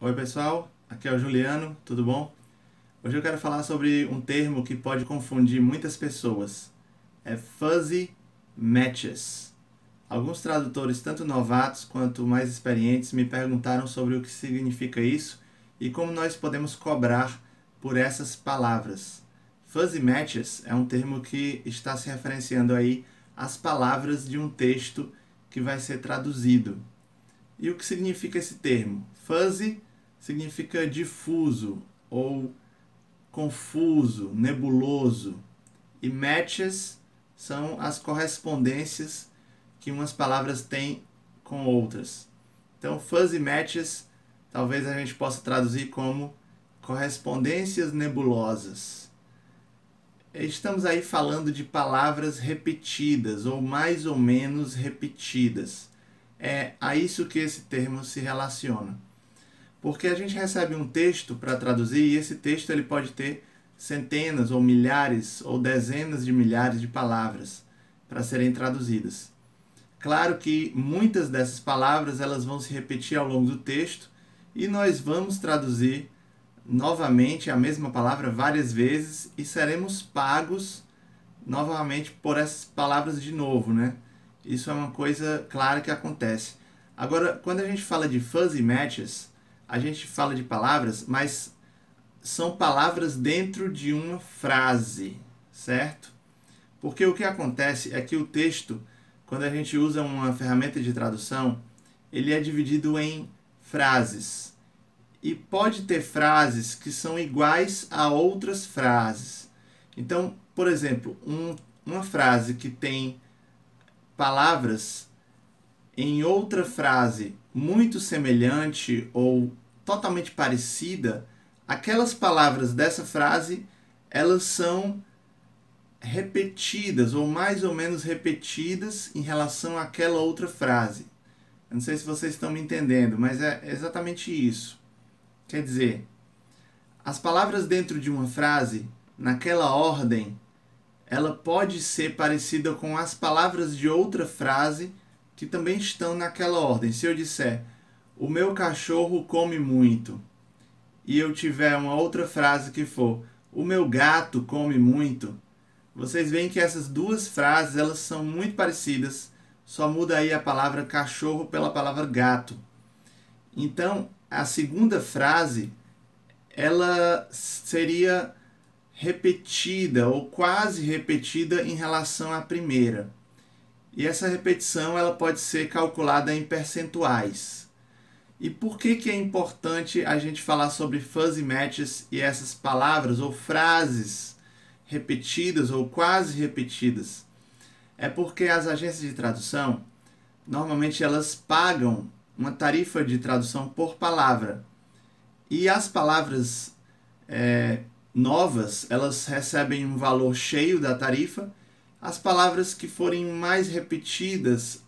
Oi pessoal, aqui é o Juliano, tudo bom? Hoje eu quero falar sobre um termo que pode confundir muitas pessoas. É fuzzy matches. Alguns tradutores, tanto novatos quanto mais experientes, me perguntaram sobre o que significa isso e como nós podemos cobrar por essas palavras. Fuzzy matches é um termo que está se referenciando aí às palavras de um texto que vai ser traduzido. E o que significa esse termo? Fuzzy significa difuso ou confuso, nebuloso. E matches são as correspondências que umas palavras têm com outras. Então, fuzzy matches, talvez a gente possa traduzir como correspondências nebulosas. Estamos aí falando de palavras repetidas ou mais ou menos repetidas. É a isso que esse termo se relaciona. Porque a gente recebe um texto para traduzir e esse texto ele pode ter centenas ou milhares ou dezenas de milhares de palavras para serem traduzidas. Claro que muitas dessas palavras elas vão se repetir ao longo do texto e nós vamos traduzir novamente a mesma palavra várias vezes e seremos pagos novamente por essas palavras de novo, né? Isso é uma coisa clara que acontece. Agora, quando a gente fala de fuzzy matches, a gente fala de palavras, mas são palavras dentro de uma frase, certo? Porque o que acontece é que o texto, quando a gente usa uma ferramenta de tradução, ele é dividido em frases. E pode ter frases que são iguais a outras frases. Então, por exemplo, uma frase que tem palavras em outra frase muito semelhante ou totalmente parecida, aquelas palavras dessa frase, elas são repetidas ou mais ou menos repetidas em relação àquela outra frase. Eu não sei se vocês estão me entendendo, mas é exatamente isso. Quer dizer, as palavras dentro de uma frase, naquela ordem, ela pode ser parecida com as palavras de outra frase que também estão naquela ordem. Se eu disser, o meu cachorro come muito, e eu tiver uma outra frase que for, o meu gato come muito, vocês veem que essas duas frases elas são muito parecidas, só muda aí a palavra cachorro pela palavra gato. Então, a segunda frase, ela seria repetida ou quase repetida em relação à primeira. E essa repetição ela pode ser calculada em percentuais. E por que é importante a gente falar sobre fuzzy matches e essas palavras ou frases repetidas ou quase repetidas? É porque as agências de tradução, normalmente elas pagam uma tarifa de tradução por palavra. E as palavras novas, elas recebem um valor cheio da tarifa. As palavras que forem mais repetidas,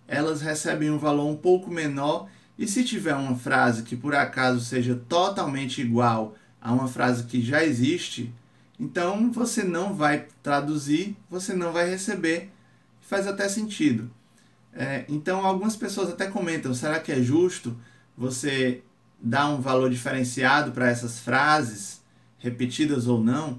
elas recebem um valor um pouco menor. E se tiver uma frase que por acaso seja totalmente igual a uma frase que já existe, então você não vai traduzir, você não vai receber. Faz até sentido. Então algumas pessoas até comentam, será que é justo você dar um valor diferenciado para essas frases, repetidas ou não?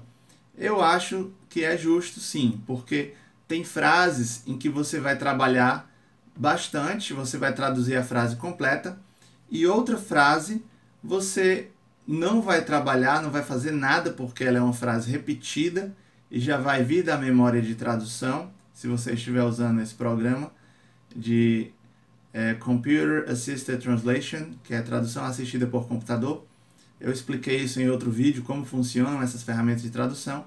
Eu acho que é justo sim, porque tem frases em que você vai trabalhar bastante, você vai traduzir a frase completa, e outra frase você não vai trabalhar, não vai fazer nada porque ela é uma frase repetida e já vai vir da memória de tradução, se você estiver usando esse programa de Computer Assisted Translation, que é tradução assistida por computador. Eu expliquei isso em outro vídeo, como funcionam essas ferramentas de tradução.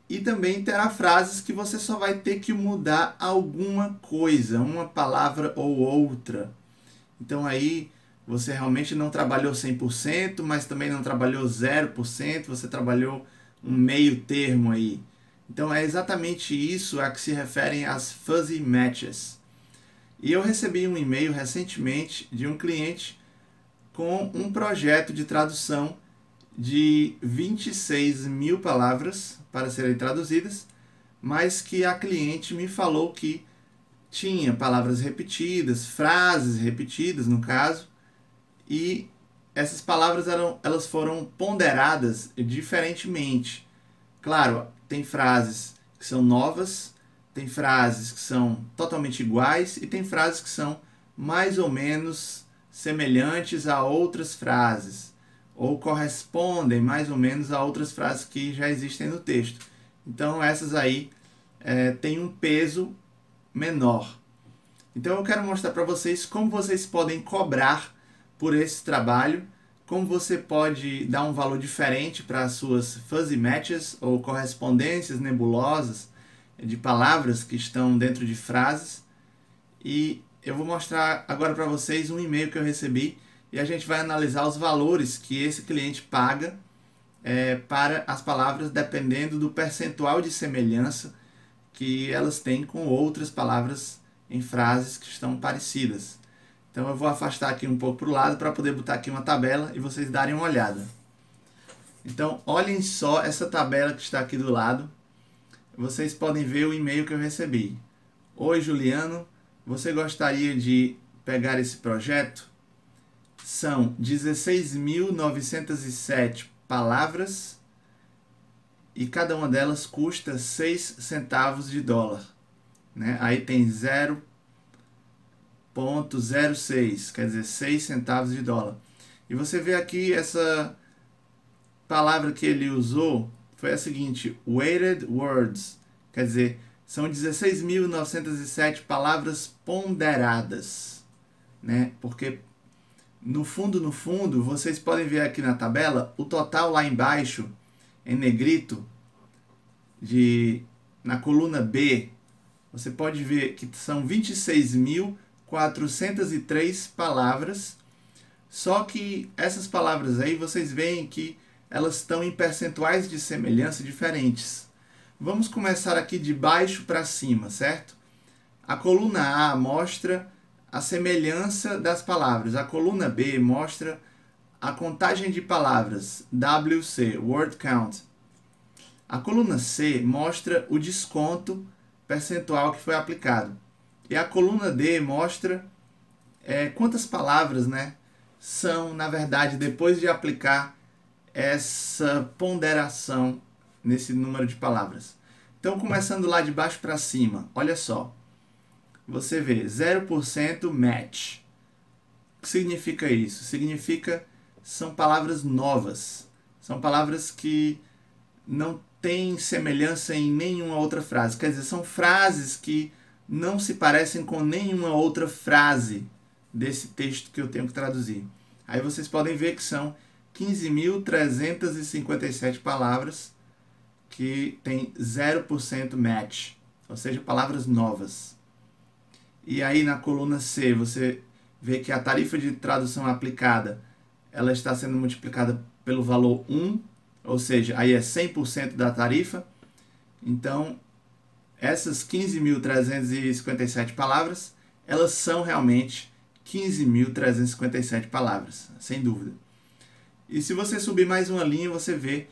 E também terá frases que você só vai ter que mudar alguma coisa, uma palavra ou outra. Então aí você realmente não trabalhou 100%, mas também não trabalhou 0%, você trabalhou um meio termo aí. Então é exatamente isso a que se referem as fuzzy matches. E eu recebi um e-mail recentemente de um cliente com um projeto de tradução de 26 mil palavras para serem traduzidas, mas que a cliente me falou que tinha palavras repetidas, frases repetidas no caso, e essas palavras elas foram ponderadas diferentemente. Claro, tem frases que são novas, tem frases que são totalmente iguais e tem frases que são mais ou menos semelhantes a outras frases ou correspondem mais ou menos a outras frases que já existem no texto. Então essas aí têm um peso menor. Então eu quero mostrar para vocês como vocês podem cobrar por esse trabalho, como você pode dar um valor diferente para as suas fuzzy matches ou correspondências nebulosas de palavras que estão dentro de frases. E eu vou mostrar agora para vocês um e-mail que eu recebi e a gente vai analisar os valores que esse cliente paga para as palavras dependendo do percentual de semelhança que elas têm com outras palavras em frases que estão parecidas. Então eu vou afastar aqui um pouco para o lado para poder botar aqui uma tabela e vocês darem uma olhada. Então olhem só essa tabela que está aqui do lado. Vocês podem ver o e-mail que eu recebi. Oi Juliano, você gostaria de pegar esse projeto? São 16.907 palavras e cada uma delas custa 6 centavos de dólar. Né? Aí tem 0,06, quer dizer, 6 centavos de dólar. E você vê aqui essa palavra que ele usou, foi a seguinte, weighted words, quer dizer, são 16.907 palavras ponderadas, né? Porque no fundo, vocês podem ver aqui na tabela, o total lá embaixo, em negrito, na coluna B, você pode ver que são 26.403 palavras, só que essas palavras aí, vocês veem que elas estão em percentuais de semelhança diferentes. Vamos começar aqui de baixo para cima, certo? A coluna A mostra a semelhança das palavras. A coluna B mostra a contagem de palavras, WC, word count. A coluna C mostra o desconto percentual que foi aplicado. E a coluna D mostra quantas palavras, né, são, na verdade, depois de aplicar essa ponderação nesse número de palavras. Então, começando lá de baixo para cima, olha só. Você vê 0% match. O que significa isso? Significa são palavras novas. São palavras que não têm semelhança em nenhuma outra frase. Quer dizer, são frases que não se parecem com nenhuma outra frase desse texto que eu tenho que traduzir. Aí vocês podem ver que são 15.357 palavras que tem 0% match, ou seja, palavras novas. E aí na coluna C você vê que a tarifa de tradução aplicada ela está sendo multiplicada pelo valor 1, ou seja, aí é 100% da tarifa. Então, essas 15.357 palavras, elas são realmente 15.357 palavras, sem dúvida. E se você subir mais uma linha, você vê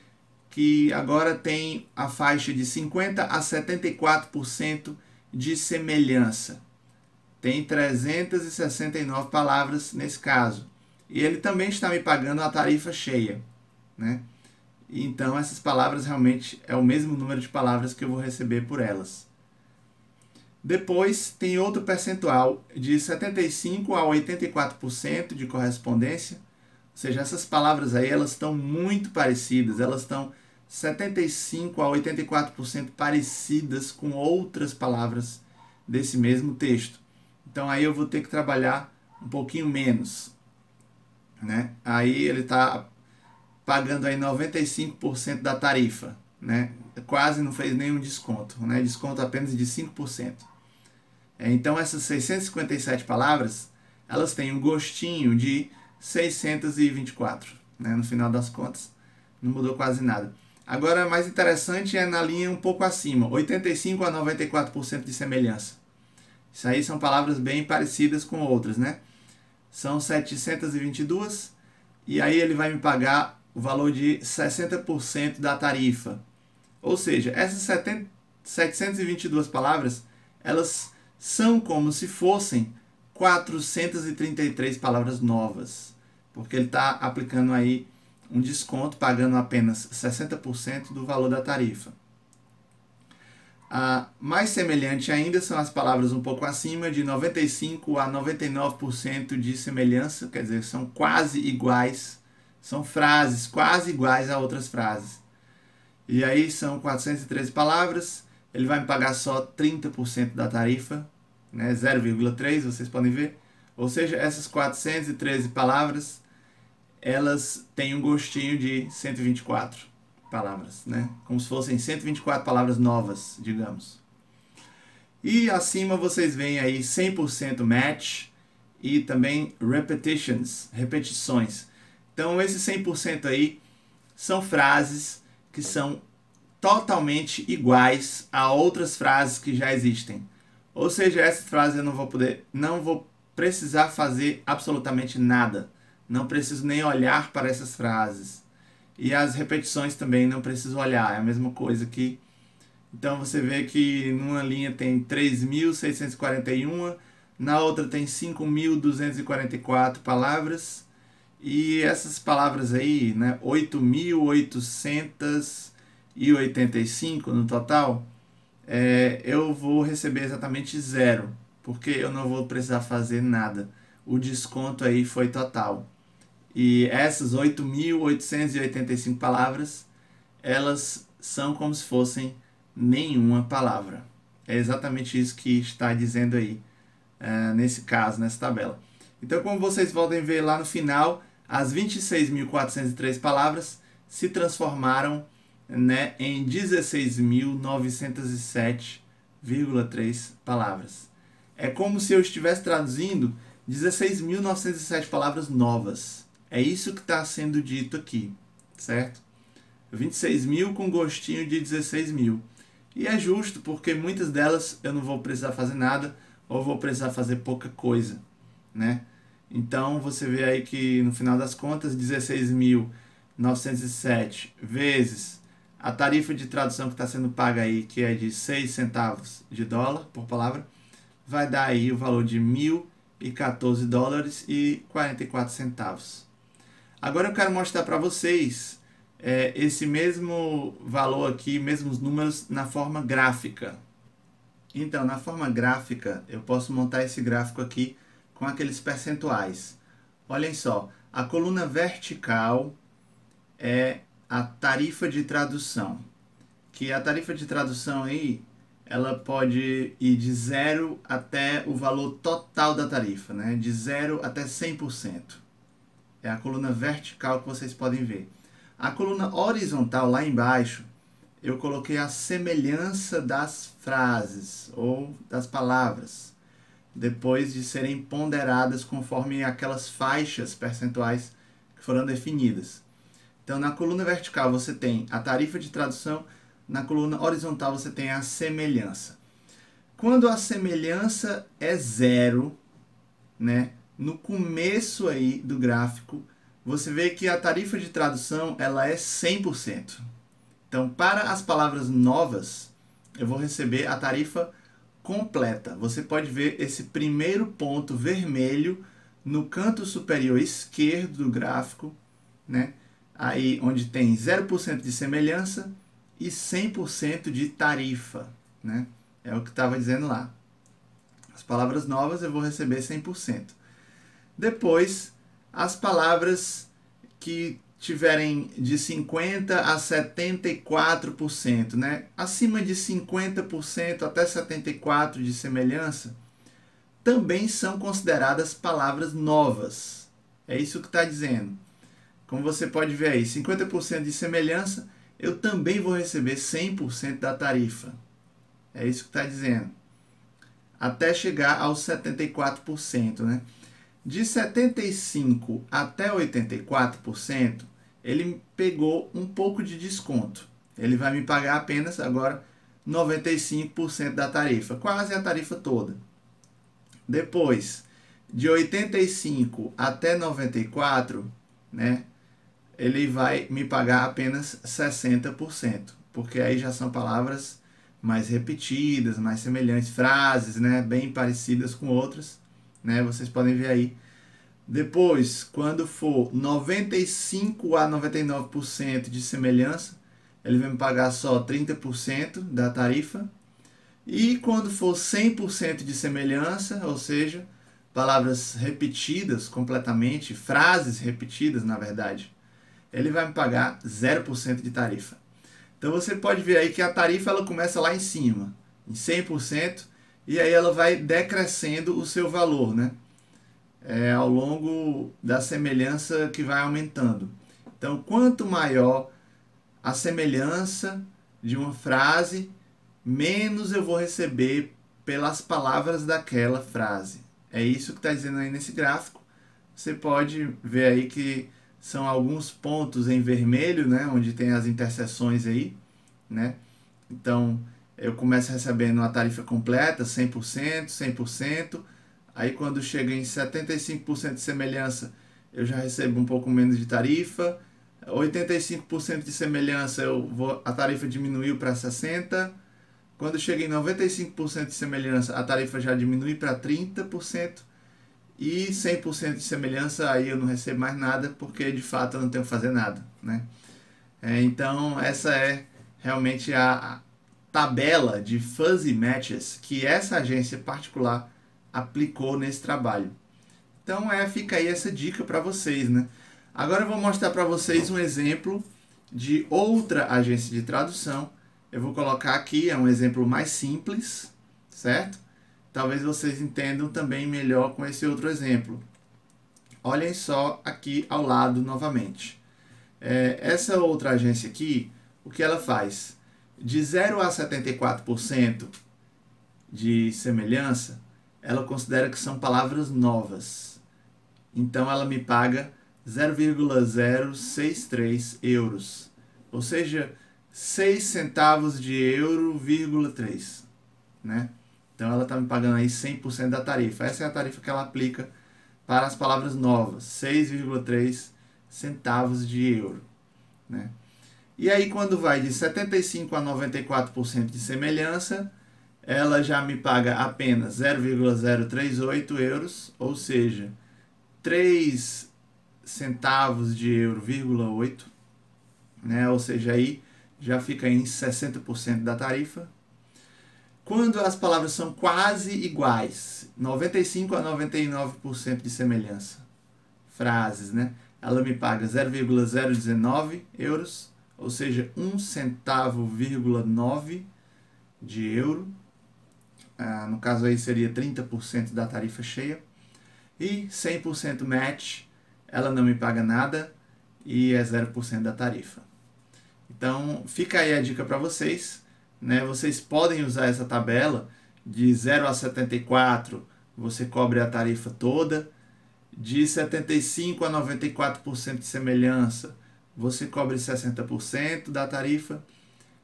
que agora tem a faixa de 50% a 74% de semelhança. Tem 369 palavras nesse caso. E ele também está me pagando a tarifa cheia, né? Então essas palavras realmente é o mesmo número de palavras que eu vou receber por elas. Depois tem outro percentual de 75% a 84% de correspondência. Ou seja, essas palavras aí elas estão muito parecidas, elas estão 75% a 84% parecidas com outras palavras desse mesmo texto. Então aí eu vou ter que trabalhar um pouquinho menos, né? Aí ele está pagando aí 95% da tarifa, né? Quase não fez nenhum desconto, né? Desconto apenas de 5%. Então essas 657 palavras, elas têm um gostinho de 624, né? No final das contas, não mudou quase nada. Agora, mais interessante é na linha um pouco acima, 85% a 94% de semelhança. Isso aí são palavras bem parecidas com outras, né? São 722 e aí ele vai me pagar o valor de 60% da tarifa. Ou seja, essas 722 palavras, elas são como se fossem 433 palavras novas. porque ele está aplicando aí um desconto, pagando apenas 60% do valor da tarifa. Mais semelhante ainda são as palavras um pouco acima, de 95% a 99% de semelhança, quer dizer, são quase iguais, são frases quase iguais a outras frases. E aí são 413 palavras, ele vai me pagar só 30% da tarifa, né, 0,3, vocês podem ver. Ou seja, essas 413 palavras, elas têm um gostinho de 124 palavras, né? Como se fossem 124 palavras novas, digamos. E acima vocês veem aí 100% match e também repetitions, repetições. Então esses 100% aí são frases que são totalmente iguais a outras frases que já existem. Ou seja, essas frases eu não vou precisar fazer absolutamente nada. Não preciso nem olhar para essas frases. E as repetições também não preciso olhar, é a mesma coisa aqui. Então você vê que numa linha tem 3.641, na outra tem 5.244 palavras. E essas palavras aí, né, 8.885 no total, eu vou receber exatamente 0, porque eu não vou precisar fazer nada. O desconto aí foi total. E essas 8.885 palavras, elas são como se fossem nenhuma palavra. É exatamente isso que está dizendo aí, nesse caso, nessa tabela. Então, como vocês podem ver lá no final, as 26.403 palavras se transformaram, né, em 16.907,3 palavras. É como se eu estivesse traduzindo 16.907 palavras novas. É isso que está sendo dito aqui, certo? 26.000 com gostinho de 16.000. E é justo, porque muitas delas eu não vou precisar fazer nada, ou vou precisar fazer pouca coisa, né? Então você vê aí que no final das contas, 16.907 vezes a tarifa de tradução que está sendo paga aí, que é de 6 centavos de dólar por palavra, vai dar aí o valor de $1.014,44. Agora eu quero mostrar para vocês esse mesmo valor aqui, mesmos números na forma gráfica. Então, na forma gráfica, eu posso montar esse gráfico aqui com aqueles percentuais. Olhem só, a coluna vertical é a tarifa de tradução. Que a tarifa de tradução aí, ela pode ir de 0 até o valor total da tarifa, né? De 0 até 100%. É a coluna vertical que vocês podem ver. A coluna horizontal, lá embaixo, eu coloquei a semelhança das frases ou das palavras, depois de serem ponderadas conforme aquelas faixas percentuais que foram definidas. Então, na coluna vertical você tem a tarifa de tradução, na coluna horizontal você tem a semelhança. Quando a semelhança é 0, né, no começo aí do gráfico, você vê que a tarifa de tradução ela é 100%. Então, para as palavras novas, eu vou receber a tarifa completa. Você pode ver esse primeiro ponto vermelho no canto superior esquerdo do gráfico, né? Aí onde tem 0% de semelhança e 100% de tarifa, né? É o que estava dizendo lá. As palavras novas eu vou receber 100%. Depois, as palavras que tiverem de 50% a 74%, né? Acima de 50% até 74% de semelhança, também são consideradas palavras novas. É isso que está dizendo. Como você pode ver aí, 50% de semelhança, eu também vou receber 100% da tarifa. É isso que está dizendo. Até chegar aos 74%, né? De 75% até 84%, ele pegou um pouco de desconto. Ele vai me pagar apenas agora 95% da tarifa, quase a tarifa toda. Depois, de 85% até 94%, né, ele vai me pagar apenas 60%, porque aí já são palavras mais repetidas, mais semelhantes, frases, né, bem parecidas com outras, né, vocês podem ver aí. Depois, quando for 95 a 99% de semelhança, ele vai me pagar só 30% da tarifa. E quando for 100% de semelhança, ou seja, palavras repetidas completamente, frases repetidas, na verdade, ele vai me pagar 0% de tarifa. Então você pode ver aí que a tarifa ela começa lá em cima, em 100%, e aí ela vai decrescendo o seu valor, né? Ao longo da semelhança que vai aumentando. Então, quanto maior a semelhança de uma frase, menos eu vou receber pelas palavras daquela frase. É isso que está dizendo aí nesse gráfico. Você pode ver aí que são alguns pontos em vermelho, né, onde tem as interseções aí, né? Então, eu começo recebendo a tarifa completa, 100%, 100%. Aí, quando chega em 75% de semelhança, eu já recebo um pouco menos de tarifa. 85% de semelhança, a tarifa diminuiu para 60%. Quando chega em 95% de semelhança, a tarifa já diminui para 30%. E 100% de semelhança, aí eu não recebo mais nada, porque de fato eu não tenho que fazer nada, né? Então, essa é realmente a tabela de fuzzy matches que essa agência particular aplicou nesse trabalho. Então, fica aí essa dica para vocês, né? Agora eu vou mostrar para vocês um exemplo de outra agência de tradução. Eu vou colocar aqui, é um exemplo mais simples, certo? Talvez vocês entendam também melhor com esse outro exemplo. Olhem só aqui ao lado novamente. Essa outra agência aqui, o que ela faz? De 0 a 74% de semelhança, ela considera que são palavras novas. Então ela me paga 0,063 euros. Ou seja, 6 centavos de euro, 3, né? Então ela está me pagando aí 100% da tarifa. Essa é a tarifa que ela aplica para as palavras novas, 6,3 centavos de euro, né? E aí quando vai de 75 a 94% de semelhança, ela já me paga apenas 0,038 euros, ou seja, 3 centavos de euro, 8, né? Ou seja, aí já fica em 60% da tarifa. Quando as palavras são quase iguais, 95 a 99% de semelhança, frases, né? Ela me paga 0,019 euros, ou seja, 1 centavo, 9 de euro. No caso aí seria 30% da tarifa cheia. E 100% match, ela não me paga nada e é 0% da tarifa. Então, fica aí a dica para vocês, né? Vocês podem usar essa tabela de 0 a 74, você cobre a tarifa toda. De 75 a 94% de semelhança, você cobre 60% da tarifa.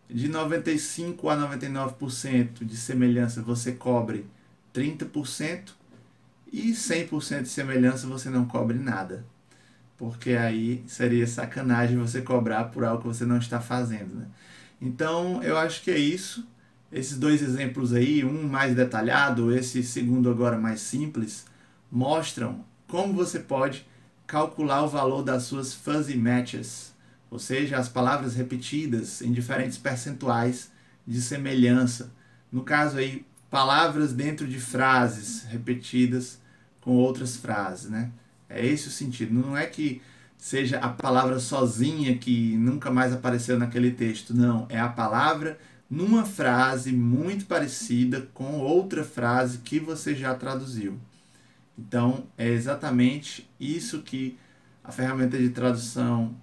De 95 a 99% de semelhança, você cobre 30%. E 100% de semelhança, você não cobre nada. Porque aí seria sacanagem você cobrar por algo que você não está fazendo, né? Então, eu acho que é isso. Esses dois exemplos aí, um mais detalhado, esse segundo agora mais simples, mostram como você pode calcular o valor das suas fuzzy matches, ou seja, as palavras repetidas em diferentes percentuais de semelhança. No caso aí, palavras dentro de frases repetidas com outras frases, né? É esse o sentido. Não é que seja a palavra sozinha que nunca mais apareceu naquele texto. Não, é a palavra numa frase muito parecida com outra frase que você já traduziu. Então, é exatamente isso que a ferramenta de tradução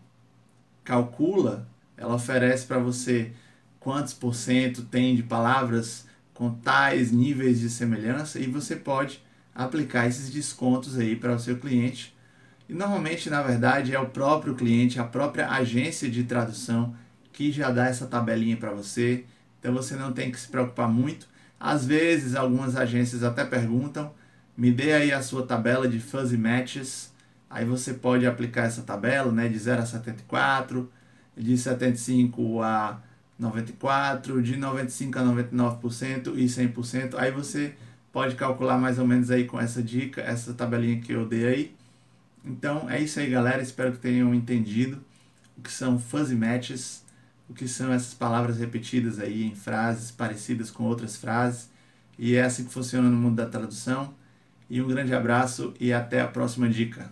calcula. Ela oferece para você quantos por cento tem de palavras com tais níveis de semelhança e você pode aplicar esses descontos aí para o seu cliente. E normalmente, na verdade, é o próprio cliente, a própria agência de tradução que já dá essa tabelinha para você. Então você não tem que se preocupar muito. Às vezes, algumas agências até perguntam, me dê aí a sua tabela de fuzzy matches. Aí você pode aplicar essa tabela, né, de 0 a 74, de 75 a 94, de 95 a 99% e 100%. Aí você pode calcular mais ou menos aí com essa dica, essa tabelinha que eu dei aí. Então é isso aí, galera. Espero que tenham entendido o que são fuzzy matches, o que são essas palavras repetidas aí em frases parecidas com outras frases. E é assim que funciona no mundo da tradução. E um grande abraço e até a próxima dica.